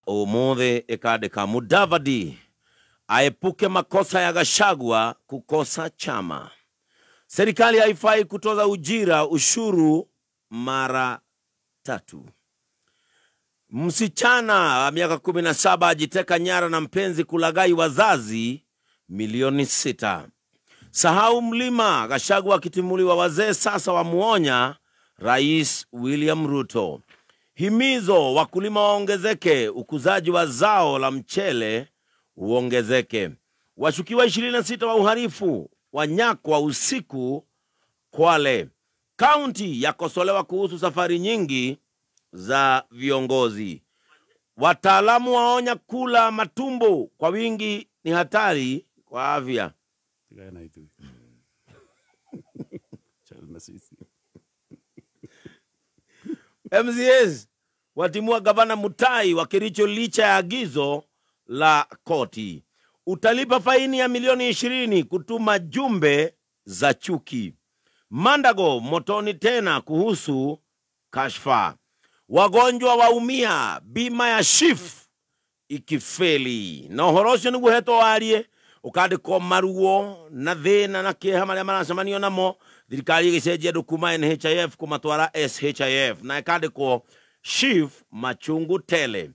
Umuthi ikandika Mudavadi aepuke makosa ya Gachagua kukosa chama. Serikali haifai kutoza ujira ushuru mara 3. Msichana wa miaka 17 ajiteka nyara na mpenzi kulagai wazazi milioni 6. Sahau mlima, Gachagua akitimuliwa, wazee sasa wamuonya Rais William Ruto. Himizo wakulima waongezeke, ukuzaji wa zao la mchele uongezeke. Washukiwa 26 wa uhalifu wanyakwa usiku Kwale. Kaunti yakosolewa kuhusu safari nyingi za viongozi. Wataalamu waonya kula matumbo kwa wingi ni hatari kwa afya. MCS watimua gavana Mutai wa Kericho licha ya agizo la koti. Utalipa faini ya milioni 20 kutuma jumbe za chuki. Mandago motoni tena kuhusu kashfa. Wagonjwa waumia, bima ya SHIF ikifeli. Na horosho ni guheto warie ukandiko maruo na thina na kiha maria maracemanio namo. Thirikari igicenjia ndukuma NHIF kumatwara SHIF na ikandiko SHIF machungu tele.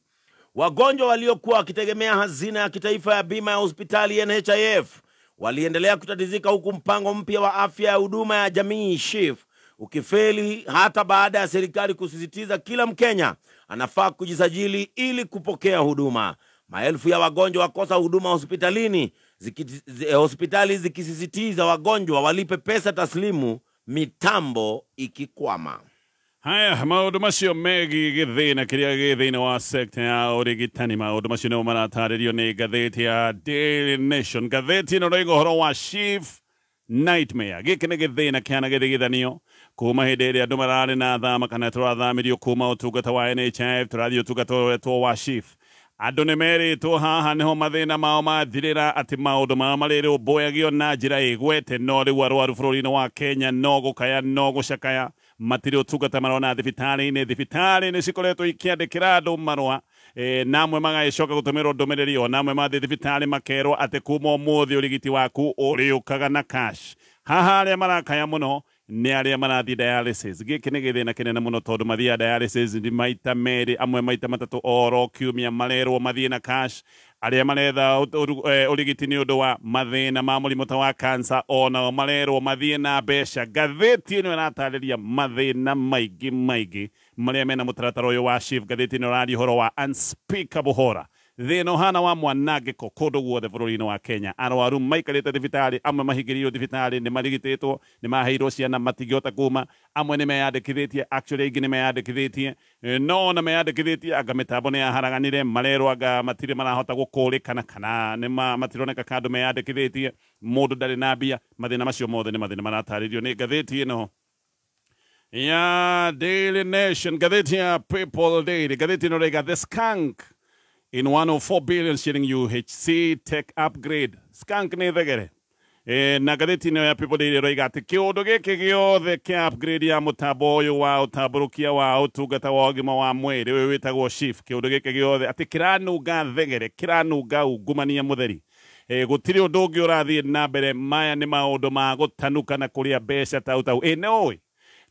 Wagonjwa waliokuwa wakitegemea hazina ya kitaifa ya bima ya hospitali NHIF waliendelea kutatizika, huku mpango mpya wa afya ya huduma ya jamii SHIF ukifeli, hata baada ya serikali kusisitiza kila Mkenya anafaa kujisajili ili kupokea huduma. Maelfu ya wagonjwa wakosa huduma hospitalini, hospitali zikisisitiza wagonjwa walipe pesa taslimu, mitambo ikikwama. Haya, maundu macio megi githina kiria githina wa sector ya urigitani. Maundu macio no marataririo ni gatheti ya Daily Nation. Gatheti no roigo horo wa SHIF nightmare. Giki ni githina kiana githithanio kuma hindi iria andu marari na thama kana turathamirio kuma utungata wa NHIF turathio utungata wa SHIF. Andu ni meritwo haha niho mathina mao mathirira, ati maundu mao mariri uboyagio na njira igwete, no riu arwaru bururi-ini wa Kenya no gukaya no gucakaya matiri utungata marona thibitari-ini cikoretwo ikiandikira andu marua namwe magacoka gutumirwo ndumiriri o namwe mathi thibitari makerwo ati kuma umuthi urigiti waku uriukaga na cash. Haha aria marakaya muno ni aria marathi dialysis. Giki ni githina kinene muno tondu mathia dialysis ni maita meri, amwe maita matatu oro kiumia marerwo mathie na cash. Aria maretha urigiti ni undu wa mathina ma murimu ta wa cancer ona marerwo mathie na besha. Gatheti ino iratariria mathina maigi maria mena mutaratara uyu wa SHIF. Gatheti ino rari horo wa unspeakable horror, thina hana wa mwanangiko kundu guothe bururi-ini wa Kenya. Arwaru maikarite thibitari, amwe mahingirio thibitari, ni marigititwo, ni maheirwo ciana matigiota kuma, amwe ni meyandikithitie, actually ingi ni meyandikithitie, no na meyandikithitie anga mitambo ni yaharaganire, marerwo anga matire marahota gukurikana kana ni matironeka kandu meyandikithitie, mundu ndari na mbia. Mathina macio mothe ni mathina marataririo ni gatheti ino ya Daily Nation. Gatheti ya People Daily. Gatheti ino rega the skunk in 104 billion shilling UHC tech upgrade. Skunk ni thegere. Na gatheti ino ya People Daily roiga ati kiundu giki giothe kia upgrade ya mutambo uyu wa utamburukia wa utungata wa ugima wa mwiri uyu witagwo SHIF. Kiundu giki giothe ati kiranunga thegere, kiranunga ungumania mutheri. Gutiri undu ungi urathie na mbere. Maya ni maundu ma gutanuka na kuria mbeca tau no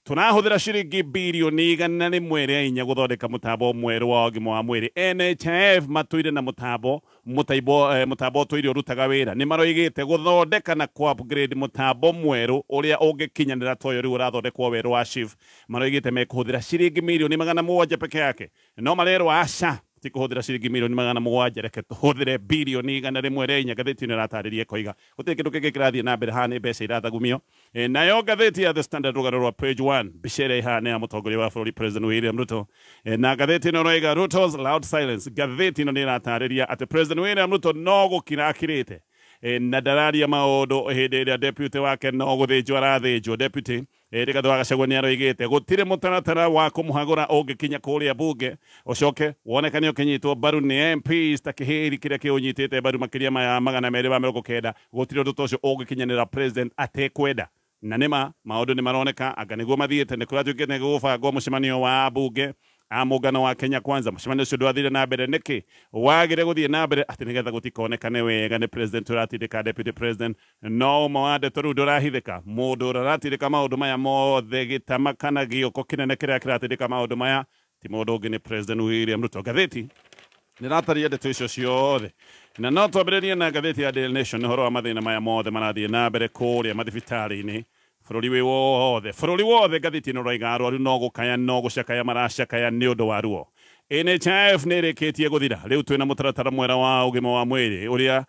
tunahuthira ciringi bilioni 104 guthondeka mutambo mweru wa ugima wa mwiri. NHIF matuire na mutambo tuire urutaga wira, ni maroigite guthondeka na ku upgrade mutambo mweru uria ungikinyanira toyo riu urathondekwo weru wa SHIF. Maroigite mekuhuthira ciringi milioni 700 peke yake, no marero asha tikuhuthira ciringi milioni 700 reke tuhuthire bilioni 104. Gatheti ino iratariria koiga gutiri kindu kingi kirathie na mbere hani mbeca irathagumio. Nayo gatheti ya The Standard rugarurwa page 1 bicere hane ya mutongoria wa bururi President William Ruto. Na gatheti ino roiga Ruto's loud silence. Gatheti ino iratariria ati President William Ruto no gukirakirite na dararia maundu hindi iria deputy wake no guthinjwo arathinjwo. Deputy Rigathi wa Gachagua ni aroigite gutire mutaratara wa kumuhagura ungikinya kuria bunge ucoke wonekane ukinyitwo baru ni MPs ta kihiri kiria kiunyitite baru makiria maya 290 gutire undu tocio ungikinyanira president atekwenda. Na nima maundu ni maroneka anga niguo mathiete ni kuratwikite gubangwo mucemanio wa bunge amugano wa Kenya Kwanza mucemanio ucio ndwathire na mbere niki wagire guthie na mbere ati nigetha gutikonekane wega ni president uratindika deputy president no mawande toru ndurahithika mundu uratindika maundu maya mothe gitama kana gioko kinene kiria kiratindika maundu maya ti mundu ungi ni president William Ruto. Gatheti nirataria ndeto icio ciothe na no twambĩrĩrie na ngathĩti ya Daily Nation ũhoro wa mathĩna maya mothe marathiĩ na mbere kũrĩa mathibitarĩ-inĩ bũrũri wothe ngathĩti-inĩ ũrauga arwaru no gũkaya no gũcakaya maracakaya nĩ ũndũ wa ruo. NHIF nĩ ĩrĩkĩtie gũthira rĩu twĩna mũtaratara mwega wa ũgima wa mwĩrĩ ũrĩa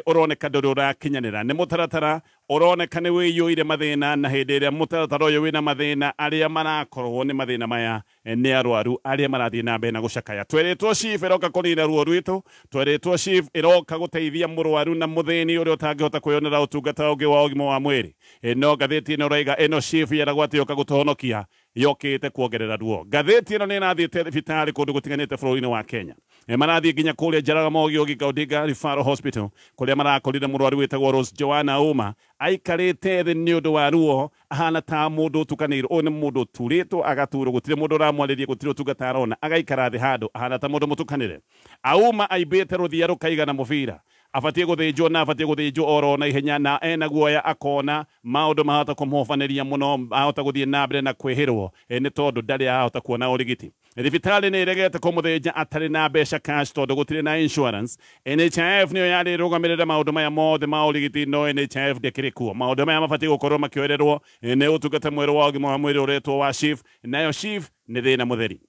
uroneka ndũrĩ ũrakinyanĩra nĩ mũtaratara uroneka nĩ wĩiyũire mathĩna na hĩndĩ ĩrĩa mũtaratara ũyũ wĩna mathĩna arĩa marakorwo nĩ mathĩna maya nĩ arwaru arĩa marathiĩ na mbere na gũcakaya. Twerĩtwo SHIF ĩroka kũnina ruo rwitũ, twerĩtwo SHIF ĩroka gũteithia mũrwaru na mũthĩni ũrĩa ũtangĩhota kwĩyonera ũtungata ũngĩ wa ũgima wa mwĩrĩ. No ngathĩti-ĩno ũrauga ĩno SHIF yeragwo atĩ yoka gũtũhonokia yokĩte kuongerera ruo. Ngathĩti ĩno nĩ ĩrathiĩte thibitarĩ kũndũ gũtiganĩte bũrũri-inĩ wa Kenya. Marathiĩ nginya kũrĩa Jaramogi Oginga Odinga Referral Hospital kũrĩa marakorire mũrwaru wĩtagwo Rose Joanna Uma aikarĩte thĩ nĩ ũndũ wa ruo ahana ta mũndũ ũtukanĩirwo. Ũyũ nĩ mũndũ ũturĩtwo agaturwo, gũtirĩ mũndũ ũramwarĩria, gũtirĩ ũtungata arona, agaikara thĩ handũ ahana ta mũndũ mũtukanĩre. Auma aimbĩte rũthia rũkaiga na mũbira, abatie gũthĩnjwo na abatie gũthĩnjwo oro na ihenya na ena guoya akona maũndũ mahota kũmũhobanĩria mũno ahota gũthiĩ na mbere na kwĩhĩrwo nĩ tondũ ndarĩ ahota kuona ũrigiti. Thibitarĩ nĩ ĩregete kũmũthĩnja atarĩ na mbeca cash tondũ gũtirĩ na insurance. NHIF nĩyo yarĩ ĩrũgamĩrĩre maũndũ maya mothe ma ũrigiti no NHIF ndĩkĩrĩ kuo. Maũndũ maya mabatie gũkorwo makĩoererwo nĩ ũtungata mwerũ wa ũgima wa mwĩrĩ ũretwo wa SHIF, nayo SHIF nĩ thĩna mũtheri.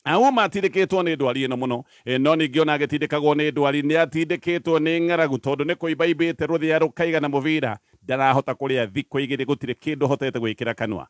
Auma atindĩkĩtwo nĩ ndwari ĩno mũno no ningĩ ona agĩtindĩkagwo nĩ ndwari nĩ atindĩkĩtwo nĩ ng'aragu tondũ nĩ kũimbaimbĩte rũthĩa rũkaiga na mũbira ndarahota kũrĩa thikũ igĩrĩ gũtirĩ kĩndũ hotete gwĩkĩra kanua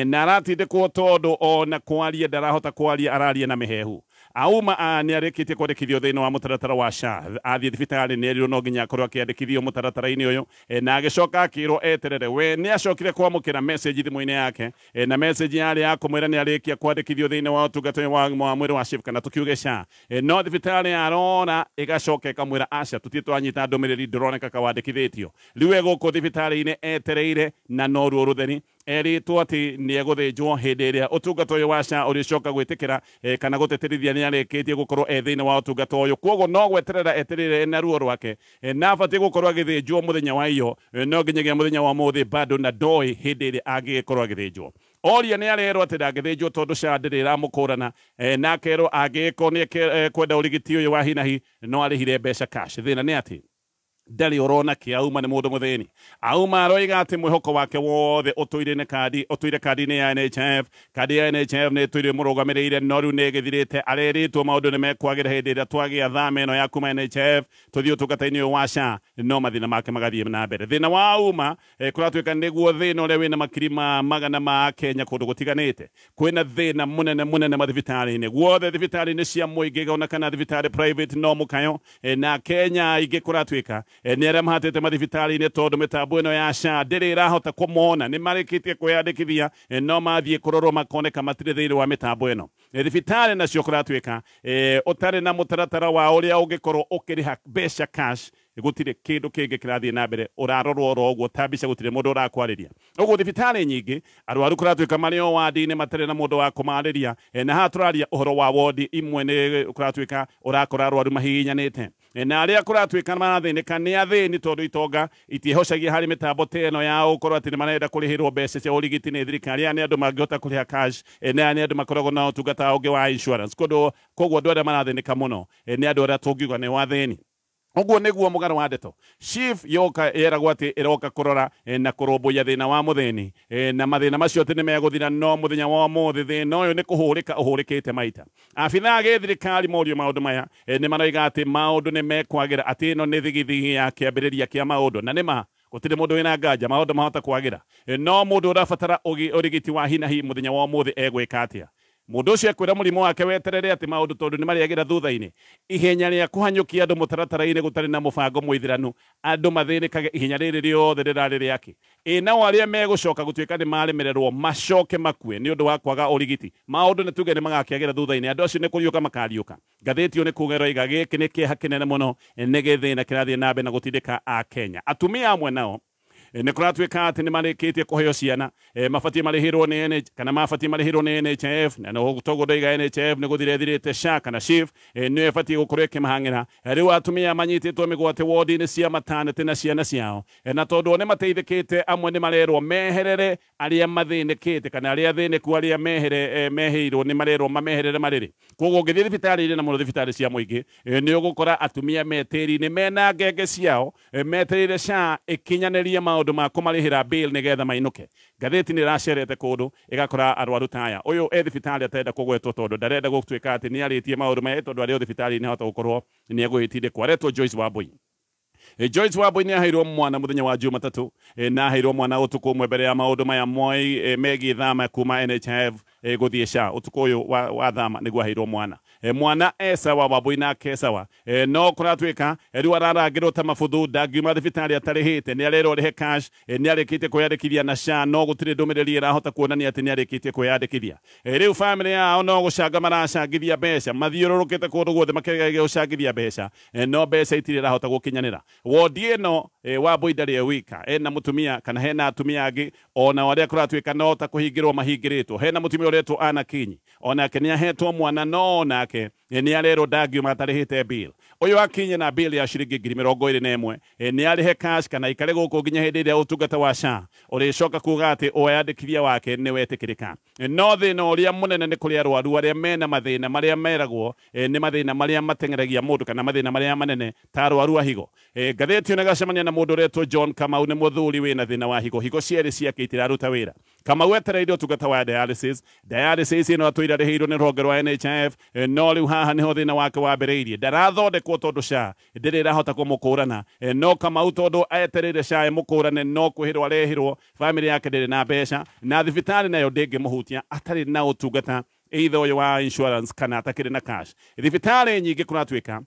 na aratindĩkwo tondũ ona kwaria ndarahota kwaria araria na mĩhehu. Auma nĩ arĩkĩtie kwandĩkithio thĩinĩ wa mũtaratara wa SHA, athiĩ thibitarĩ nĩ erirwo no nginya akorwo akĩandĩkithio mũtaratara-inĩ ũyũ na agĩcoka akĩrwo eterere. We nĩ acokire kwamũkĩra message thimũ-inĩ yake na message yarĩ ya kũmwĩra nĩ arĩkia kwandĩkithio thĩinĩ wa ũtungata wa mwĩrĩ wa SHIF kana tũkiuge SHA, no thibitarĩ arona ĩgacoka ĩkamwĩra aca tũtirĩ twanyita ndũmĩrĩri ndũroneka kawandĩkithĩtio. Rĩu egũkũ thibitarĩ-inĩ etereire na no ruo rũtheri erĩtwo atĩ nĩ egũthĩnjwo hĩndĩ ĩrĩa ũtungata ũyũ wa SHA ũrĩcoka gwĩtĩkĩra kana gũtĩtĩrithia nĩ arĩkĩtie gũkorwo thĩinĩ wa ũtungata ũyũ. Kwoguo no gweterera etereire na ruo rwake na abatie gũkorwo agĩthĩnjwo mũthenya wa iyo no nginyagia mũthenya wa ũmũthĩ bado na ndoĩ hĩndĩ ĩrĩa angĩgĩkorwo agĩthĩnjwo. Oria nĩ arerwo atĩ ndangĩthĩnjwo tondũ SHA ndĩrĩ ĩramũkũrana na akerwo angĩgĩkorwo nĩ kwenda ũrigiti ũyũ wa hinahi no arĩhire mbeca cash. Thĩna nĩ atĩ ndari urona ki Auma nĩ mũndũ mũthĩni. Auma aroiga atĩ mwĩhoko wake wothe ũtũire kandi-inĩ ya NHIF. Kandi ya NHIF nĩ ĩtũire mũrũgamĩrĩire no rĩu nĩ ĩgĩthirĩte. Arerĩtwo maũndũ nĩ mekwagĩra hĩndĩ ĩrĩa twagĩa thama ĩno ya kuma NHIF tũthiĩ ũtungata-inĩ ũyũ wa SHA no mathĩna make magathiĩ na mbere. Thĩna wa Auma kũratuĩka nĩguo thĩna ũrĩa wĩna makiri ma magana ma Kenya kũndũ gũtiganĩte. Kwĩna thĩna mũnene mathibitarĩ-inĩ guothe, thibitarĩ-inĩ cia mũingĩ ona kana thibitarĩ private no mũkayo na Kenya aingĩ kũratuĩka nĩ arĩa mahatĩte mathibitarĩ-inĩ tondũ mĩtambo ĩno ya SHA ndĩrĩ ĩrahota kũmona. Nĩ marĩkĩtie kwĩyandĩkithia no mathiĩ kũrorwo makoneka matirĩ thĩinĩ wa mĩtambo ĩno. Thibitarĩ nacio kũratuĩka ũtarĩ na mũtaratara wa ũrĩa ũngĩkorwo ũkĩrĩha mbeca cash gũtirĩ kĩndũ kĩngĩ kĩrathiĩ na mbere, ũrarorwo oro ũguo ta mbica, gũtirĩ mũndũ ũrakwarĩria. Ũguo thibitarĩ nyingĩ arwaru kũratuĩka marĩ o wadi-inĩ matarĩ na mũndũ wa kũmarĩria na haha tũraria ũhoro wa wodi imwe nĩ kũratuĩka ũrakora arwaru mahihinyanĩte na arĩa kũratuĩka marathĩnĩka nĩ athĩni tondũ itonga itihocagia harĩ mĩtambo ta ĩno ya gũkorwo atĩ nĩ marenda kũrĩhĩrwo mbeca cia ũrigiti nĩ thirikari. Aya nĩ andũ mangĩhota kũrĩha cash na nĩ andũ makoragwo na ũtungata ũngĩ wa insurance. Koguo andũ arĩa marathĩnĩka mũno nĩ andũ arĩa tũngiuga nĩ wathĩni. Ũguo nĩguo mũgarũ wa ndeto. SHIF yoka yeragwo atĩ ĩroka kũrora na kũrũmbũiya thĩna wa mũthĩni na mathĩna macio atĩ nĩ megũthira no mũthenya wa ũmũthĩ thĩna ũyũ nĩ kũhũrĩka ũhũrĩkĩte maita. Abithaa gĩthirikari morio maũndũ maya nĩ maroiga atĩ maũndũ nĩ mekwagĩra, atĩ ĩno nĩ thigithigi ya kĩambĩrĩria kĩa maũndũ na nĩma gũtirĩ mũndũ wĩna nganja maũndũ mahota kwagĩra no mũndũ ũrabatara ũrigiti wa hinahi mũthenya wa ũmũthĩ egwĩka atĩa. Mũndũ ũcio ekwĩra mũrimũ wake weterere atĩ maũndũ tondũ nĩ marĩagĩra thutha-inĩ. Ihenya rĩa kũhanyũkia andũ mũtaratara-inĩ gũtarĩ na mũbango mũithĩranu, andũ mathĩnĩkage ihenya rĩrĩ rĩothe rĩrarĩ rĩake. Nao arĩa megũcoka gũtuĩka nĩ maremererwo macoke makue nĩ ũndũ wa kwaga ũrigiti, maũndũ nĩ tuge nĩ magakĩagĩra thutha-inĩ. Andũ acio nĩ kũriũka makariũka. Ngathĩti ĩyo nĩ kuuga ĩroiga gĩkĩ nĩ kĩeha kĩnene mũno nĩ gĩthĩna kĩrathiĩ na mbere na gũtindĩka Akenya. Atumia amwe nao nä kå ratuä ka atä nä marä kä tie kå heo ciana mabatiä marä hä rwo kana mabatiä marä hä rwo nä NHIF na no togo ndaiga NHIF nä gå thire thirä te SHA kana SHIF nä ĩbatiĩ gũkorwo ĩkĩmahang'ĩra rĩu atumia manyitĩtwo mĩgwate wodi-inĩ cia matanĩtĩ na ciana ciao na tondũ nĩ mateithĩkĩte amwe nĩ marerwo meherere arĩa mathĩnĩkĩte kana arĩa athĩnĩku arĩa mehĩirwo nĩ marerwo mameherere marĩrĩ koguo ũngĩthiĩ thibitarĩ-inĩ na mũno thibitarĩ cia mũingĩ nĩ ũgũkora atumia metĩri-inĩ mena ngenge ciao metereire SHA ĩkinyanĩrie maũndũ ma kũmarĩhĩra bill nĩgetha mainũke ngathĩti nĩ ĩracerete kũndũ ĩgakora arwaru taya ũyũ thibitarĩ atenda kũgwetwo tondũ ndarenda gũtuĩka atĩ nĩ arĩtie maũndũ maya tondũ arĩ o thibitarĩ-inĩ ahota gũkorwo nĩ egwĩtindĩkwo aretwo Joyce Wambui Joyce Wambui nĩ aheirwo mwana mũthenya wa Jumatatũ na aheirwo mwana ũtukũ ũmwe mbere ya maũndũ maya megiĩ thama kuma NHIF gũthiĩ SHA ũtukũ ũyũ wa thama nĩguo aheirwo mwana esawa Wambui nake esawa no kũratuĩka rĩu ararangĩrwo ta mabũthũ ndangiuma thibitarĩ atarĩhĩte nĩ arerwo rĩhe cash nĩ arĩkĩtie kwĩyandĩkithia na SHA no gũtirĩ ndũmĩrĩri ĩrahota kuonania atĩ nĩ arĩkĩtie kwĩyandĩkithia rĩu famĩlĩ yao no gũcanga maracangithia mbeca mathiũrũrũkĩte kũndũ guothe makĩgeria gũcangithia mbeca no mbeca itirĩ irahota gũkinyanĩra wodi ĩno Wambui ndarĩ wika ena mũtumia kana hena atumia angĩ ona arĩa kũratuĩka no ta kũhingĩrwo mahingĩrĩtwo hena mũtumia ũretwo Ana Kinyi onake nĩ ahetwo mwana no nake nĩ arerwo ndangiuma atarĩhĩte bill ũyũ akinye na bill ya ciringi 21,000 nĩ arĩhe cash kana ikare gũkũ nginya hĩndĩ ĩrĩa ũtungata wa SHA ũrĩcoka kuga atĩ wĩyandĩkithia wake nĩ wetĩkĩrĩka no thĩna ũrĩa mũnene nĩ kũrĩ arwaru arĩa mena mathĩna marĩa meragwo nĩ mathĩna marĩa mateng'eragia mũndũ kana mathĩna marĩa manene ta arwaru a higo ngathĩti ĩno ĩgacemania na mũndũ ũretwo John Kamau nĩ mũthuri wĩna thĩna wa higo cierĩ ciake itiraruta wĩra Kamau etereire ũtungata wa dialysis ĩno atũirarĩhĩirwo nĩ rũhonge rwa NHIF no rĩu haha nĩho thĩna wake wambĩrĩirie ndarathondekwo tondũ SHA ndĩrĩ ĩrahota kũmũkũrana no Kamau tondũ etereire SHA ĩmũkũrane no kwĩhĩrwo arehĩrwo famĩlĩ yake ndĩrĩ na mbeca na thibitarĩ nayo ndĩngĩmũhutia atarĩ na ũtungata either ũyũ wa insurance kana atakĩrĩ na cash thibitarĩ nyingĩ kũratuĩka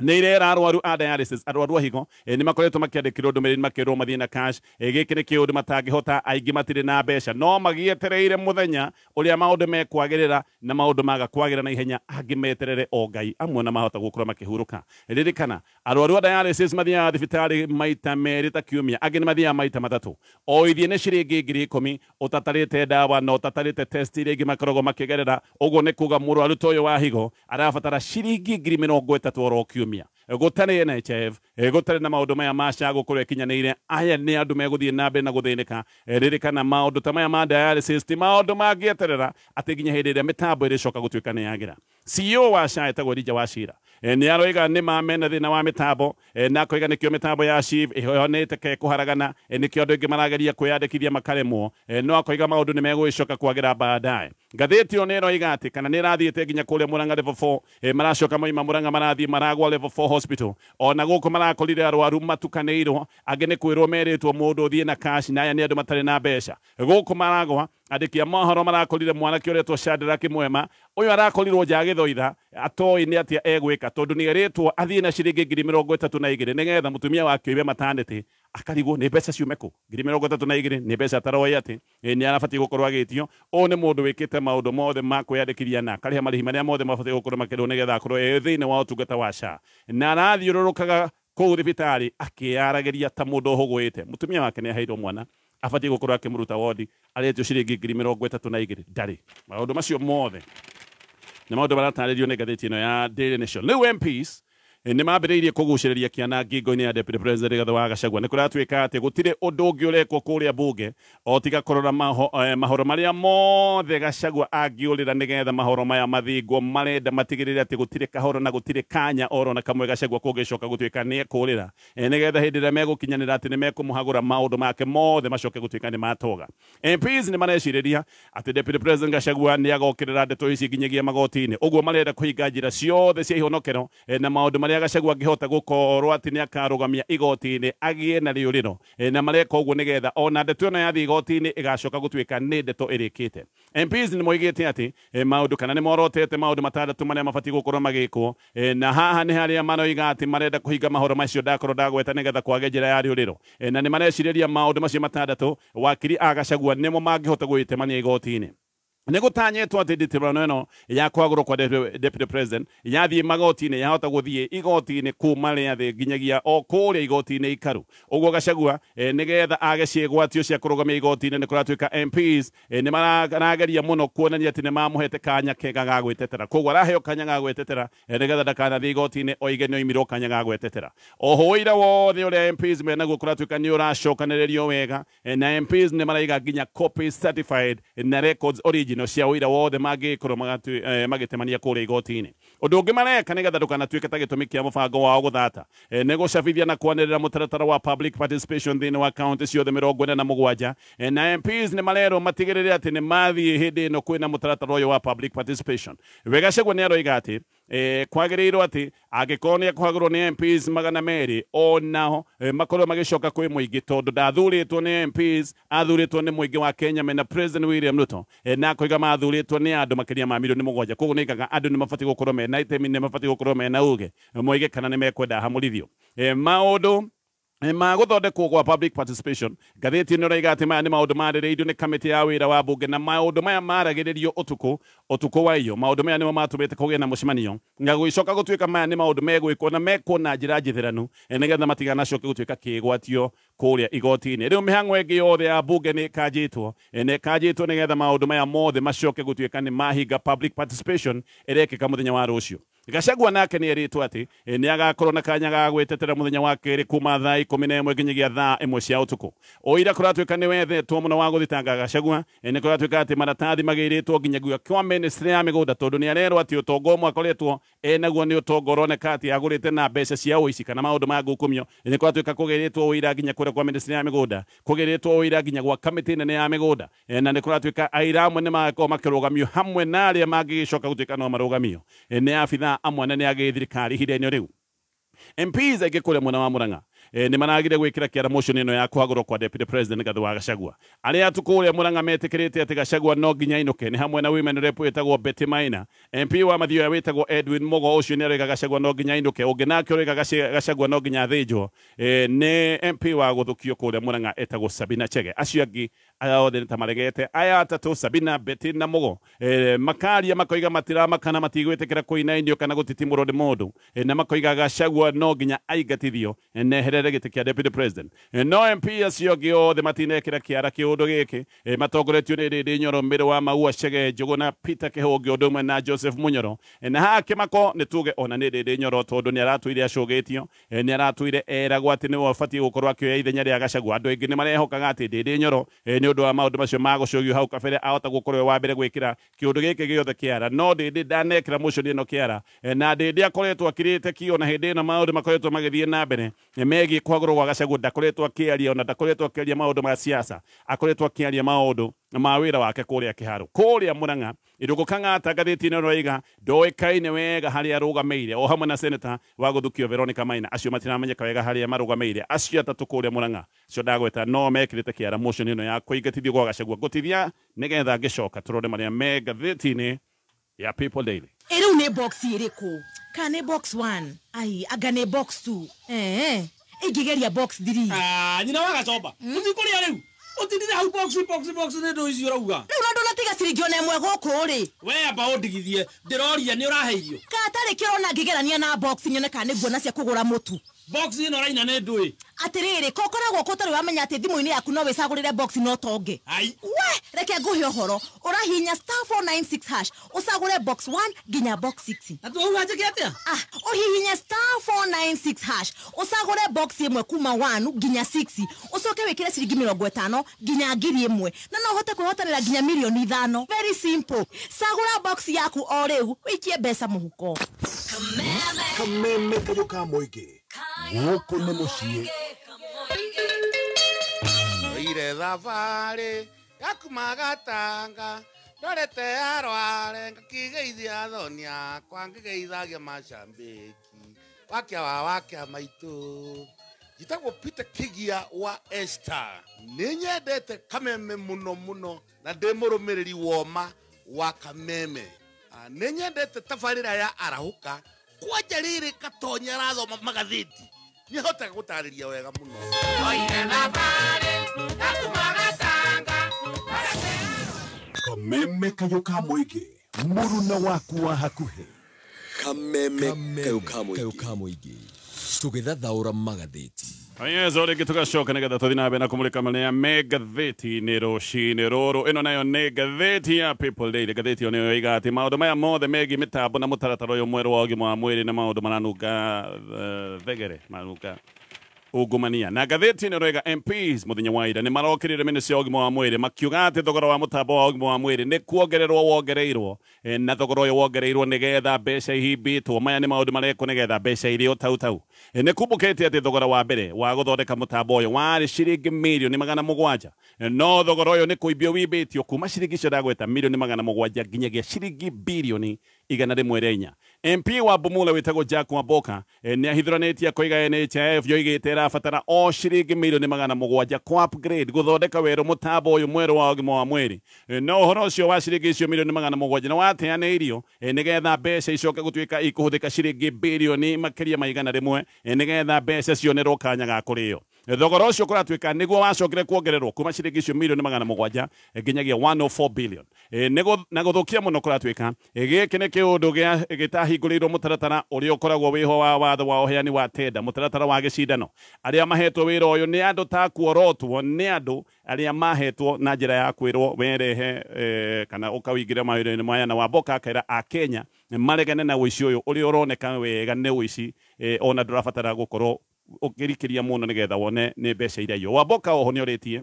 nĩ irera arwaru a dialysis arwaru a higo nĩ makoretwo makĩandĩkĩrwo ndũmĩrĩri makĩrwo mathiĩ na cash gĩkĩ nĩ kĩũndũ matangĩhota aingĩ matirĩ na mbeca no magĩetereire mũthenya ũrĩa maũndũ mekwagĩrĩra na maũndũ maga kwagĩra na ihenya angĩ meterere o Ngai amwe na mahota gũkorwo makĩhurũka ririkana arwaru a dialysis mathiaga thibitarĩ maita merĩ ta kiumia angĩ nĩ mathiaga maita matatũ o ithiĩ nĩ ciringi 10,000 ũtatarĩte ndawa na ũtatarĩte test iria ingĩ makoragwo makĩgerera ũguo nĩ kuga mũrwaru ta ũyũ wa higo arabatara ciringi 30,000 oro kiumia gũtarĩ NHIF gũtarĩ na maũndũ maya ma SHA gũkorwo ĩkinyanĩire aya nĩ andũ megũthiĩ na mbere na gũthĩnĩka ririkana maũndũ ta maya ma dialysis ti maũndũ mangĩeterera atĩ nginya hĩndĩ ĩrĩa mĩtambo ĩrĩcoka gũtuĩka nĩ yagira CEO wa SHA etagwo Rija Wachira nĩ aroiga nĩ mamena thĩna wa mĩtambo na akoiga nĩkĩo mĩtambo ya SHIF ĩhonete kũharagana nĩkĩo andũ aingĩ marageria kwĩyandĩkithia makaremwo no akoiga maũndũ nĩ megũgĩcoka kwagĩra baadaye ngathĩti ĩyo nĩ ĩroiga atĩ kana nĩ ĩrathiĩte nginya kũrĩa Mũrang'a level 4 maracoka moima Mũrang'a marathiĩ maragwa level 4 hospital ona gũkũ marakorire arwaru matukanĩirwo angĩ nĩ kwĩrwo merĩtwo mũndũ ũthiĩ na cash na aya nĩ andũ matarĩ na mbeca gũkũ maragwa andĩki a mohoro marakorire mwanake ũretwo Shadrack Mwema ũyũ arakorirwo nja agĩthoitha atoĩ nĩ atĩa egwĩka tondũ nĩ erĩtwo athiĩ na ciringi 32,000 nĩgetha mũtumia wake oime matanĩtĩ akarigwo nĩ mbeca ciume kũ 32,000 nĩ mbeca ataroĩ atĩ nĩ arabatiĩ gũkorwo agĩtio ũũ nĩ mũndũ wĩkĩte maũndũ mothe ma kwĩyandĩkithia na akarĩha marĩhi marĩa mothe mabatiĩ gũkorwo makĩrwo nĩgetha akorwo thĩinĩ wa ũtungata wa SHA na arathiũrũrũkaga kũu thibitarĩ akĩyaragĩria ta mũndũ ũhũgwĩte mũtumia wake nĩ aheirwo mwana abatiĩ gũkorwo akĩmũruta wodi arĩtio ciringi 32,000 ndarĩ maũndũ macio mothe nĩ maũndũ maratarĩrio nĩ ngathĩti ĩno ya Daily Nation rĩu MPs nĩ mambĩrĩirie kũgucĩrĩria kĩana ngingo-inĩ ya Deputy President Rigathi wa Gachagua nĩ kũratuĩka atĩ gũtirĩ ũndũ ũngĩ ũrekwo kũrĩa mbunge o tiga kũrora mahoro marĩa mothe Gachagua angĩũrĩra nĩgetha mahoro maya mathingwo marenda matigĩrĩre atĩ gũtirĩ kahoro na gũtirĩ kanya oro na kamwe Gachagua kũngĩcoka gũtuĩka nĩ ekũrĩra nĩgetha hĩndĩ ĩrĩa megũkinyanĩra atĩ nĩ mekũmũhagũra maũndũ make mothe macoke gũtuĩka nĩ matoga MPs nĩ marecirĩria atĩ Deputy President Gachagua nĩ agokĩrĩra ndeto ici nginyagia magoti-inĩ ũguo marenda kũhinga njĩra ciothe cia ihonokero na maũndũ marĩa Gachagua angĩhota gũkorwo atĩ nĩ akarũgamia igoti-inĩ agĩe na rĩũrĩro na mareka ũguo nĩgetha ona ndeto ĩno yathiĩ igoti-inĩ ĩgacoka gũtuĩka nĩ ndeto ĩrĩkĩte MPs nĩ moigĩte atĩ maũndũ kana nĩ morotete maũndũ matandatũ marĩa mabatiĩ gũkorwo magĩkwo na haha nĩ harĩa maroiga atĩ marenda kũhinga mahoro macio ndakorwo ndagweta nĩgetha kwage njĩra ya rĩũrĩro na nĩ marecirĩria maũndũ macio matandatũ wakiri a Gachagua nĩmo mangĩhota gwĩtemania igoti-inĩ nego tanyetwo ati nditirano eno ya kwagoro kwa deputy president yathie magoti-ini yahota guthie igoti-ini kuuma ria thi nginyagia o kuria igoti-ini ikaru uguo Gachagua nigetha age ciegwatio cia kurugamia igoti-ini ni kuratuika MPs ni marageria muno kuonania ati ni mamuhete kanya kega ga gwitetera koguo araheo kanya ga gwitetera nigetha ndakanathie igoti-ini oige ni oimirwo kanya ga gwitetera oho ira wothe uria MPs menaguo kuratuika ni uracokaniririo wega na MPs ni maraiga nginya copies certified na records original cia uira wothe magikorwo magitemania kuria igoti-ini undu ungi mareka nigetha ndukanatuike ta gitumi kia mubango wao guthata ni gucabithia na kwanirira mutaratara wa public participation thini wa county ciothe 47 na MPs ni marero matigirire ati ni mathie hindi ino kwina mutaratara uyu wa public participation Gachagua ni aroiga ati kwagirirwo ati angikorwo ni kwagirwo ni MPs 200 onaho makorwo magicoka kwi muingi tondu ndathuritwo ni MPs athuritwo ni muingi wa Kenya mena President William Ruto na koiga mathuritwo ni andu makiria ma milioni 7 koguo nigaga andu ni mabati gukorwo mena itemi ni mabati gukorwo mena uge muige kana ni mekwenda hamurithio maundu maguthondekwo gwa public participation gatheti ni raiga ati maya ni maundu marĩrĩirio ni kamiti ya wira wa bunge na maundu maya maragĩrĩrio utuku wa iyo maundu maya nimo matumĩte kũgĩa na mũcemanio na gũicoka gũtuĩka maya ni maundu megwĩkwo na mekwo na njĩra njĩthĩranu nigetha matiganacoke gũtuĩka kĩgwatio kũrĩa igoti-inĩ rĩu mĩhang'o ĩngĩ yothe ya bunge nĩ ĩkanjĩtwo nigetha maundu maya mothe macoke gũtuĩka ni mahinga public participation ĩrekĩka mũthenya wa rũciũ Gachagua nake ni eritwo ati ni agakorwo na kanya ga gwetetera muthenya wa keri kuma thaa 11 nginyagia thaa 1 cia utuku oira kuratuika ni wethetwo muno wa guthitanga Gachagua ni kuratuika ati maratathi magiritwo nginyagia kwa ministry ya migunda tondu ni arerwo ati utongo umwe akoretwo enaguo ni utongo uroneka ati agurite na mbeca cia uici kana maundu ma ngukumio ni kuratuika kugiritwo oira nginya kuria kwa ministry ya migunda kugiritwo oira nginya gwa kamiti nene ya migunda na ni kuratuika aira amwe ni makorwo makirugamio hamwe na aria mangicoka gutuika no marugamio ni abitha amwe nene agithirikari ihinda-inĩ riu MPs aingĩ kũrĩa mwena wa Murang'a ni maragire gwĩkĩra kĩara motion ĩno ya kwagũrwo kwa deputy president Gathũ wa Gachagua arĩa atu kũrĩa Murang'a metĩkĩrĩte atĩ Gachagua no nginya ainũke ni hamwe na women rep wĩtagwo Betty Maina MP wa Mathioya wĩtagwo Edwin Mogo ũcio nĩ aroiga Gachagua no nginya ainũke ũngĩ nake ũroiga Gachagua no nginya athĩnjwo nĩ MP wa gũthukio kũrĩa Murang'a etagwo Sabina Chege acio angĩ othe ta maregete aya atatu Sabina Betty na Mogo makaria makoiga matiramakana matigwĩtĩkĩra kũinainio kana gũtitimũrwo nĩ mũndũ na makoiga Gachagua no nginya aingatithio neherere gĩtĩ kĩa deputy president no MP acio angĩ othe matinekĩra kĩara kĩũndũ gĩkĩ matongoretio nĩ Ndĩndĩ Nyoro Mbĩrĩ wa Maua Chege Njũgũ na Peter Kĩhũngĩ ũndũ ũmwe na Joseph Munyoro na hake mako nĩ tuge ona nĩ Ndĩndĩ Nyoro tondũ nĩ aratũire acũgĩtio nĩ aratũire eragwo atĩ nĩwe ũbatiĩ gũkorwo akĩoya ithenya rĩa Gachagua andũ aingĩ nĩ marehokaga atĩ Ndĩndĩ Nyoro nĩ ũndũ wa maũndũ macio ma gũcũgio hau kabere ahota gũkorwo wa mbere gwĩkĩra kĩũndũ gĩkĩ gĩothe kĩara no Ndĩndĩ ndanekĩra motion ĩno kĩara na Ndĩndĩ akoretwo akĩrĩte kĩo na hĩndĩ ĩno maũndũ makoretwo magĩthiĩ na mbere megiĩ kwagũrwo gwa Gachagua ndakoretwo akĩaria ona ndakoretwo akĩaria maũndũ ma siasa akoretwo akĩaria maũndũ ma wĩra wake kũrĩa kĩharo kũrĩa Murang'a Irũngũ Kang'ata ngathĩti-inĩ roiga ndoĩkaine wega harĩa arũgamĩire o hamwe na senator wa gũthukio Veronica Maina acio matiramenyeka wega harĩa marũgamĩire acio atatũ kũrĩa Murang'a acio ndagweta no mekĩrĩte kĩara motion ĩno ya kũingatithio gwa Gachagua gũtithia nĩgetha ngĩcoka tũrore marĩa me ngathĩti-inĩ ya People Daily Ĩrĩu nĩ box ĩrĩkũ kana nĩ box 1 ai anga nĩ box 2 ingĩgeria box 3 nyina wa Gacomba ũtikũrĩa rĩu utindire hau box nĩ ndũ icio ũrauga rĩu no ndũnatiga ciringi ona ĩmwe gũkũ rĩ we amba ũndigithie ndĩroria nĩ ũraheirio katarĩ kĩrona ngĩgerania na box nyone kana nĩ nguona cia kũgũra mũtu box ĩno raina nĩ ndũĩ atiriri kokoragwo kũtarĩ wamenya atĩ thimũ-inĩ yaku no wĩcagũrĩre box no tonge we reke ngũhe ũhoro ũrahihinya *496# ũcagũre box 1 nginya box 6 atũuga njĩke atĩa ũhihinye *496# ũcagũre box ĩmwe kuma 1 nginya 6 ũcoke wĩkĩre ciringi 50 nginya 1000 na no ũhote kwĩhotanĩra nginya milioni 5 very simple cagũra box yaku o rĩu wĩikie mbeca mũhuko kameme kayo ka mũingĩ gũkũ nĩ mũciĩ ire thabarĩ yakuma Gatanga ndorete arware ngakĩgeithia thoni yakwa ngĩgeithagia macambĩki wakĩa maitũ njĩtagwo Peter Kiengei wa Esther nĩ nyendete kameme mũno na ndĩ mũrũmĩrĩri woma wa kameme nĩ nyendete tabarĩra ya arahũka kwanja rĩrĩ Gatonye arathoma magathĩti nĩ hotaga gũtarĩria wega mũno kameme Kameme kayo ka moige. Muruna waku wa hakuhe. Kameme kayo ka moige. Tũgĩthathaũra magathĩti. Yes, ore gĩtũgacoka nĩgetha tũthiĩ na mbere na kũmũrĩka manene megathĩti-inĩ rũcinĩ rũrũ. Ĩno nayo nĩ ngathĩti ya People Daily. Ngathĩti ĩyo nĩyo ĩiga atĩ maũndũ maya mothe megiĩ mĩtambo na mũtaratara ũyũ mwerũ wa ũgima wa mwĩrĩ nĩ maũndũ maranunga thegere, maranunga ungumania. Na ngathĩti ĩno ĩroiga MPs mũthenya wa ira nĩ marokĩrĩire mĩnĩcĩ ya ũgima wa mwĩrĩ makiuga atĩ thogora wa mũtambo wa ũgima wa mwĩrĩ nĩ kuongererwo wongereirwo, na thogora ũyũ wongereirwo nĩgetha mbeca ihimbĩtwo. Maya nĩ maũndũ marekwo nĩgetha mbeca irĩ o tau. Nĩ kumbũkĩte atĩ thogora wa mbere wa gũthondeka mũtambo ũyũ warĩ ciringi mirioni 700, no thogora ũyũ nĩ kũimbio wimbĩtio kuma ciringi icio ndagweta mirioni 700 nginyagia ciringi birioni 104. MP wa Bumula wĩtagwo Jack Wamboka nĩ ahithũranĩtie kũiga NHIF yoigĩte ĩrabatara o ciringi mirioni 700 kwa upgrade gũthondeka werũ mũtambo ũyũ mwerũ wa ũgima wa mwĩrĩ. No ũhoro ũcio wa ciringi icio mirioni 700 nĩ wateanĩirio nĩgetha mbeca icoke gũtuĩka ikũhũthĩka ciringi birioni makĩria ma 100 nĩgetha mbeca cionerwo kanya ga kũrĩo. Thogora ũcio kũratuĩka nĩguo wacokire kuongererwo kuma ciringi icio mirioni 700 nginyagia 104 billion. Na gũthũkia mũno kũratuĩka gĩkĩ nĩ kĩũndũ gĩtahingũrĩirwo mũtaratara ũrĩa ũkoragwo wĩho wa watho wa ũheani wa tenda, mũtaratara wa gĩcindano. Arĩa mahetwo wĩra ũyũ nĩ andũ ta kuorotwo nĩ andũ arĩa mahetwo na njĩra ya kwĩrwo werehe kana ũkawĩingĩra mawĩra-inĩ maya, na Wamboka akaĩra a Kenya maregane na ũici ũyũ ũrĩa ũroneka wega nĩ ũici, ona ndũrabatara gũkorwo ũkĩrikĩria mũno nĩgetha wone nĩ mbeca iria iyo. Wamboka oho nĩ orĩtie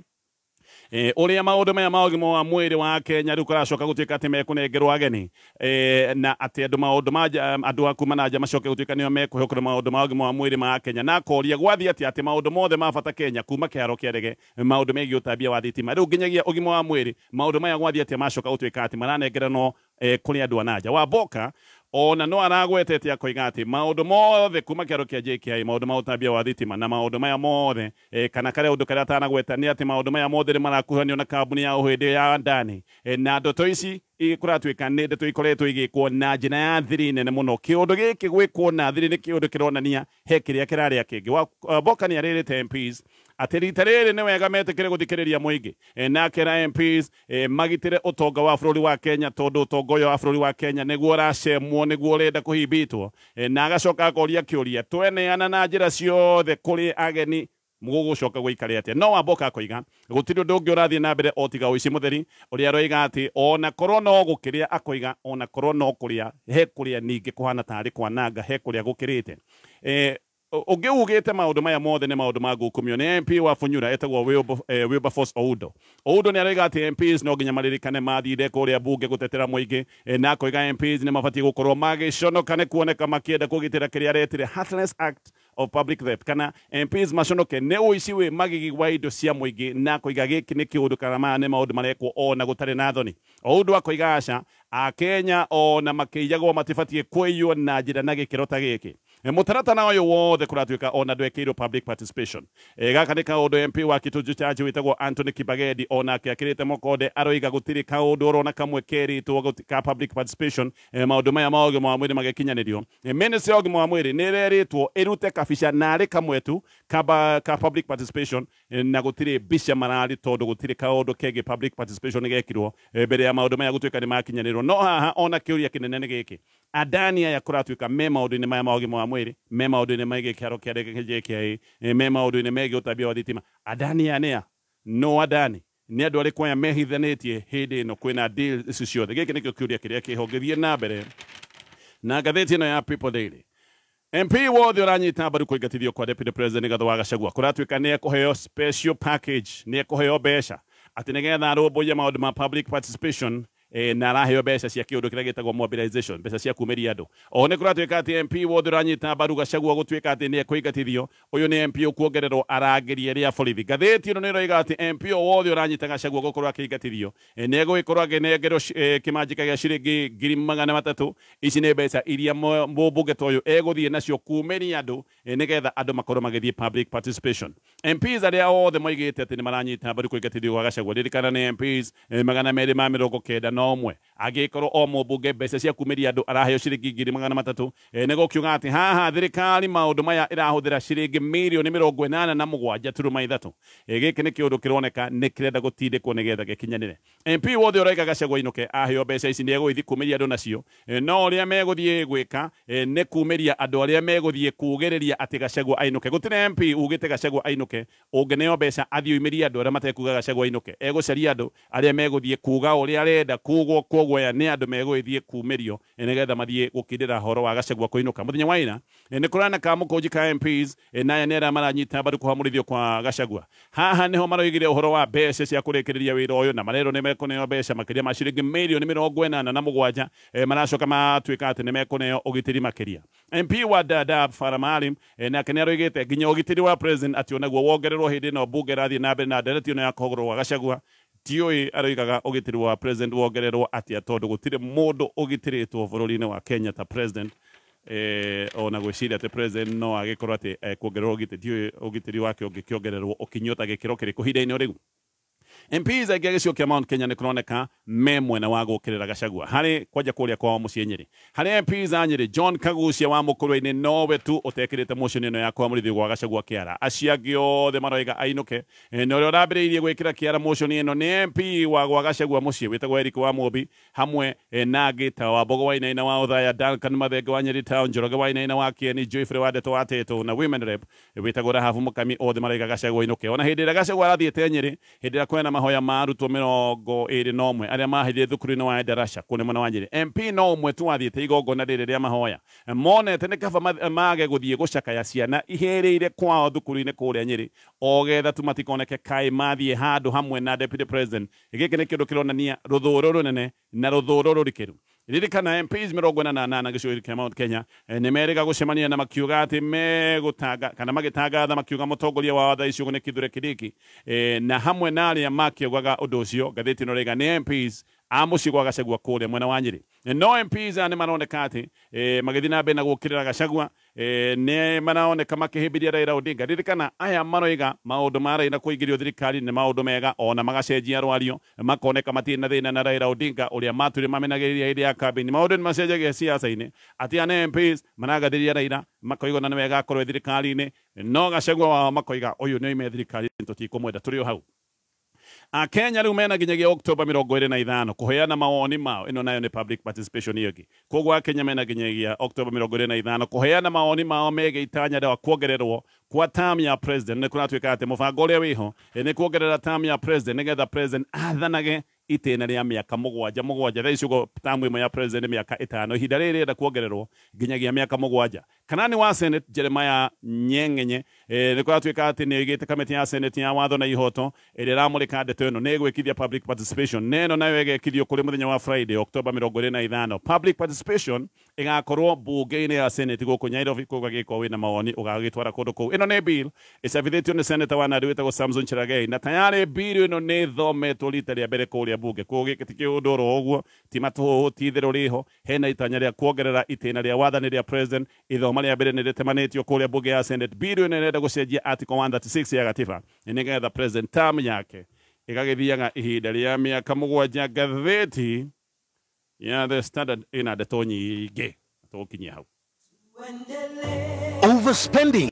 ũrĩa maũndũ maya ma ũgima wa mwĩrĩ wa Kenya rĩu kũracoka gũtuĩka atĩ mekũnengerwo ageni, na atĩ andũ a kuma na nja macoke gũtuĩka nĩo mekũhokera maũndũ ma ũgima wa mwĩrĩ ma Kenya, na akoria gwathiĩ atĩ maũndũ mothe ma bata Kenya kuma kĩharo kĩa ndege, maũndũ megiĩ ũtambia wa thitima, rĩu nginyagia ũgima wa mwĩrĩ, maũndũ maya gwathiĩ atĩ macoka gũtuĩka atĩ maranengeranwo kũrĩ andũ a na nja. Wamboka ona no aragwetete akoiga atĩ maũndũ mothe kuma kĩharo kĩa JKI, maũndũ ma ũtambia wa thitima na maũndũ maya mothe kana karĩa ũndũ karĩa atanagweta nĩ atĩ maũndũ maya mothe nĩ marakuhanio na kambuni ya ũhĩndĩ ya ndani, na ndeto ici kũratuĩka nĩ ndeto ikoretwo igĩkwo na njĩra ya thiri nene mũno. Kĩũndũ gĩkĩ gwĩkwo na thiri nĩ kĩũndũ kĩronania he kĩrĩa kĩrarĩa kĩngĩ. Wamboka nĩ arĩrĩte MPs atĩ rita rĩrĩ nĩ wega metĩkĩre gũthikĩrĩria mũingĩ, na akĩra MPs magitĩre ũtonga wa bũrũri wa Kenya, tondũ ũtonga ũyũ wa bũrũri wa Kenya nĩguo ũracemwo, nĩguo ũrenda kũhimbĩtwo, na agacoka akoria kĩũria tweneana na njĩra ciothe kũrĩ ageni mũgũgũcoka gũikare atĩa. No Wamboka akoiga gũtirĩ ũndũ ũngĩ ũrathiĩ na mbere o tiga ũici mũtheri ũrĩa aroiga atĩ ona korwo no gũkĩrĩa, akoiga ona korwo no kũrĩa, he kũrĩa ningĩ kũhana tarĩ kwananga, he kũrĩa gũkĩrĩte. Ũngĩ ugĩte maũndũ maya mothe nĩ maũndũ ma ngũkumio nĩ MP wa Bunyura etagwo Wilberforce Oudo. Oudo nĩ aroiga atĩ MPs no nginya maririkane mathire kũrĩa bunge gũtetera mũingĩ, na akoiga MPs nĩ mabatiĩ gũkorwo magĩconoka nĩ kuoneka makĩenda kũgitĩra kĩrĩa aretire Heartless Act of Public Theft, kana MPs maconoke nĩ ũici wĩ magigi wa indo cia mũingĩ, na akoiga gĩkĩ nĩ kĩũndũ kana maya nĩ maũndũ marekwo ona gũtarĩ na thoni. Oudo akoiga aca a Kenya ona makĩiyagwo matibatiĩ kwĩywo na njĩra na gĩkĩro ta gĩkĩ. Mũtaratara ũyũ wothe kũratuĩka ona ndwekĩirwo public participation. Gaka nĩ kaũndũ MP wa Kituju Chaji wĩtagwo Anthony Kibagedi onake akĩrĩte mũkonde aroiga gũtirĩ kaũndũ ũrona kamwe kerĩtwo ka public participation, maũndũ maya ma ũgima wa mwĩrĩ magĩkinyanĩrio. Ministry ya ũgima wa mwĩrĩ nĩ ĩrerĩtwo ĩrute kabica narĩ kamwe tu ka public participation, na gũtirĩ mbica mararĩ tondũ gũtirĩ kaũndũ kegiĩ public participation gekirwo mbere ya maũndũ maya gũtuĩka nĩ makinyanĩrwo. No haha ona kĩũria kĩnene nĩ gĩkĩ, andani aya kũratuĩka me maũndũ-inĩ maya ma ũgima wa mwĩrĩ, me maũndũ-inĩ megiĩ kĩharo kĩa ndege JKI, me maũndũ-inĩ megiĩ ũtambia wa thitima, adani aya nĩa? No adani nĩ andũ arĩkũ aya mehithanĩtie hĩndĩ ĩno kwĩna deal ici ciothe? Gĩkĩ nĩkĩo kĩũria kĩrĩa kĩho gĩthiĩ na mbere na ngathĩti ĩno ya People Daily. MP wothe ũranyita mbaru kũingatithio kwa Deputy President Rigathĩ wa Gachagua kũratuĩka nĩ ekũheo special package, nĩ ekũheo mbeca atĩ nĩgetha arũmbũiye maũndũ ma public participation, na araheo mbeca cia kĩũndũ kĩrĩa gĩtagwo mobilization, mbeca cia kumĩria andũ. Oho nĩ kũratuĩka atĩ MP wothe ũranyita mbaru Gachagua gũtuĩka atĩ nĩ ekũingatithio, ũyũ nĩ MP ũkuongererwo arangĩri erĩ a borithi. Ngathĩti ĩno nĩ ĩroiga atĩ MP wothe ũranyita Gachagua gũkorwo akĩingatithio nĩ egũgĩkorwo akĩnengerwo kĩmanjĩka gĩa ciringi 300,000. Ici nĩ mbeca iria mũmbunge ta ũyũ egũthiĩ nacio kumĩria andũ nĩgetha andũ makorwo magĩthiĩ public participation. MPs arĩa othe moigĩte atĩ nĩ maranyita mbaru kũingatithio gwa Gachagua, ririkana nĩ MPs 290 no ũmwe agĩkorwo o mũmbunge mbeca cia kuumĩria andũ araheo ciringi 300,000 nĩ gũkiuga atĩ haha thirikari maũndũ maya ĩrahũthĩra ciringi mirioni 87.3 gĩkĩ nĩ kĩũndũ kĩroneka nĩ kĩrenda gũtindĩkwo nĩgetha gĩkinyanĩre. MP wothe ũraiga Gachagua ainũke aheo mbeca ici nĩ egũgĩthiĩ kuumĩria andũ nacio, no ũrĩa megũthiĩ gwĩka nĩ kuumĩria andũ arĩa megũthiĩ kugĩrĩria atĩ Gachagua ainũke. Gũtirĩ MP ugĩte Gachagua ainũke ũngĩneo mbeca athiĩ umĩrie andũ arĩa matekuga Gachagua ainũke. Egũcaria andũ arĩa megũthiĩ kuga ũrĩa arenda kugwo kwoguoya nĩ andũ megũgĩthiĩ kuumĩrio nĩgetha mathiĩ gũkindĩra horo wa Gachagua kũinũka. Mũthenya wa ira nĩ kũrana ka mũkũnji ka MPs naya nĩ arĩa maranyita mbaru kũhamũrithio kwa Gachagua. Haha nĩho maroigire ũhoro wa mbeca cia kũrĩkĩrĩria wĩra ũyũ na marero nĩ mekũneo mbeca makĩria ma ciringi mirioni 87 maracoka matuĩka atĩ nĩ mekũneo ũgitĩri makĩria. MP wa Dadaab Farah Maalim nake nĩ aroigĩte nginya ũgitĩri wa president atĩ onaguo wongererwo hĩndĩ ĩno mbunge rathiĩ na mbere na ndereti ĩno ya kũhũgũrwo gwa Gachagua. Tioi aroigaga ũgitĩri wa president wongererwo atĩa tondũ gũtirĩ mũndũ ũgitĩrĩtwo bũrũri-inĩ wa Kenya ta president. Ona gwĩciria atĩ president no agĩkorwo atĩ kuongererwo ũgitĩri wake ũngĩkĩongererwo ũkinyota gĩkĩro kĩrĩkũ ihinda-inĩ rĩu. MPs aingĩ gĩcigo kĩa Mount Kenya nĩ kũroneka me mwena wa gũkĩrĩra Gachagua harĩ kwanja kũrĩa kwao mũciĩ Nyeri. Harĩ MPs a Nyeri John Kagucia wa Mũkũrũ-inĩ nowe tu ũtekĩrĩte motion ĩno ya kwamũrithio gwa Gachagua kĩara. Acio angĩ othe maroiga ainũke. Na ũrĩa ũrambĩrĩirie gwĩkĩra kĩara motion ĩno nĩ MP wa gwa Gachagua mũciĩ wĩtagwo Eric wa Mũmbi hamwe na angĩ ta wa Mbogo wa Inaina wa Ũthaya, Duncan Mathenge wa Nyeri Town, Njoroge wa Inaina wa Kieni, Joyfrey wa Ndeto wa Teto na Women Rep wĩtagwo Rahabu Mũkami, othe maroiga Gachagua ainũke. Ona hĩndĩ ĩrĩa Gachagua arathiĩte Nyeri, hĩndĩ ĩrĩa kwĩna mahoya ma arutwo 21 arĩa mahithire thukuru-inĩ wa Endarasha kũrĩ mwena wa Nyeri. MP no ũmwe tu wathiĩte igongona rĩrĩ rĩa mahoya, monete nĩ kaba mage gũthiĩ gũcakaya ciana iherĩire kwao thukuru-inĩ kũrĩa Nyeri ogetha tu matikoneke kaĩ mathiĩ handũ hamwe na deputy president. Gĩkĩ nĩ kĩndũ kĩronania rũthũũro rũnene na rũthũũro rũrikĩru. Ririkana MPs 48 gĩcũa kĩa Mount Kenya nĩ merĩga gũcemania na makiuga atĩ megũtanga kana magĩtangatha makiuga mũtongoria wa watha icio nĩ Kithure Kindiki na hamwe na arĩa makiugaga ũndũ ũcio. Ngathĩti ĩno rĩga nĩ MPs a mũciĩ gwa Gachagua kũrĩa mwena wa Nyeri. No MPs nĩ maroneka atĩ magĩthiĩ na mbere na gũkĩrĩra Gachagua, nĩ maroneka makĩhĩmbĩria Raila Odinga. Ririkana aya maroiga maũndũ ma Raila kũingĩrio thirikari nĩ maũndũ mega, ona magacenjia rwario makoneka matirĩ na thĩna na Raila Odinga ũrĩa matũrĩ mamenagĩrĩria hĩndĩ ya kambĩini. Maũndũ nĩ macenjagia ciaca-inĩ atĩ ana MPs maragathĩrĩria Raila makoigana nĩ wega akorwo thirikari-inĩ, no Gachagua wao makoiga ũyũ nĩ oime thirikari tũtikũmwenda tũrĩ o hau. Kenya rĩu mena nginyagia October 25 kũheana mawoni mao. Ĩno nayo nĩ public participation ĩngĩ. Koguo Kenya mena nginyagia October 25 kũheana mawoni mao megiĩ itanya rĩa kuongererwo kwa term ya president. Nĩ kũratuĩka atĩ mũbango ũrĩa wĩho nĩ kuongerera term ya president nĩgetha president athanage itĩna rĩa mĩaka mũgwanja. Thaa icio term ĩmwe ya president mĩaka 5, ihinda rĩrĩ rĩenda kuongererwo nginyagia mĩaka 7. Kanani wa Senate Jeremiah Nyengenye nĩ kũratuĩka atĩ nĩ oigĩte kamĩtĩ ya Senate ya watho na ihoto ĩrĩa ĩramũrĩka ndeto ĩno nĩ ĩgwĩkithia public participation. Neno nayo ĩgekithio kũrĩ mũthenya wa Friday October 25. Public participation ĩgakorwo mbunge-inĩ ya Senate gũkũ Nairobi. Koguo gĩko wĩna mawoni ũgagĩtwara kũndũ kũu. Ĩno nĩ bill ĩcabithĩtio nĩ Senator wa Nandi wĩtagwo Samson Cherargei, na tayari bill ĩno nĩ thometwo rita rĩa mbere kũrĩa bunge. Koguo gĩkĩ ti kĩũndũ oro ũguo, ti matũhũhũ, ti itherũ rĩho. Hena itanya rĩa kuongerera itĩna rĩa wathani rĩa president. Ithoma rĩa mbere nĩ rĩtemanĩtio kũrĩa bunge ya Senate. Bill ĩno ĩrenda gũcenjia article 136 ya gatiba nĩgetha president term yake ĩgagĩthiaga ihinda rĩa mĩaka 7. Ngathĩti ya The Standard ĩna ndeto nyingĩ tũkinyie hau. Overspending.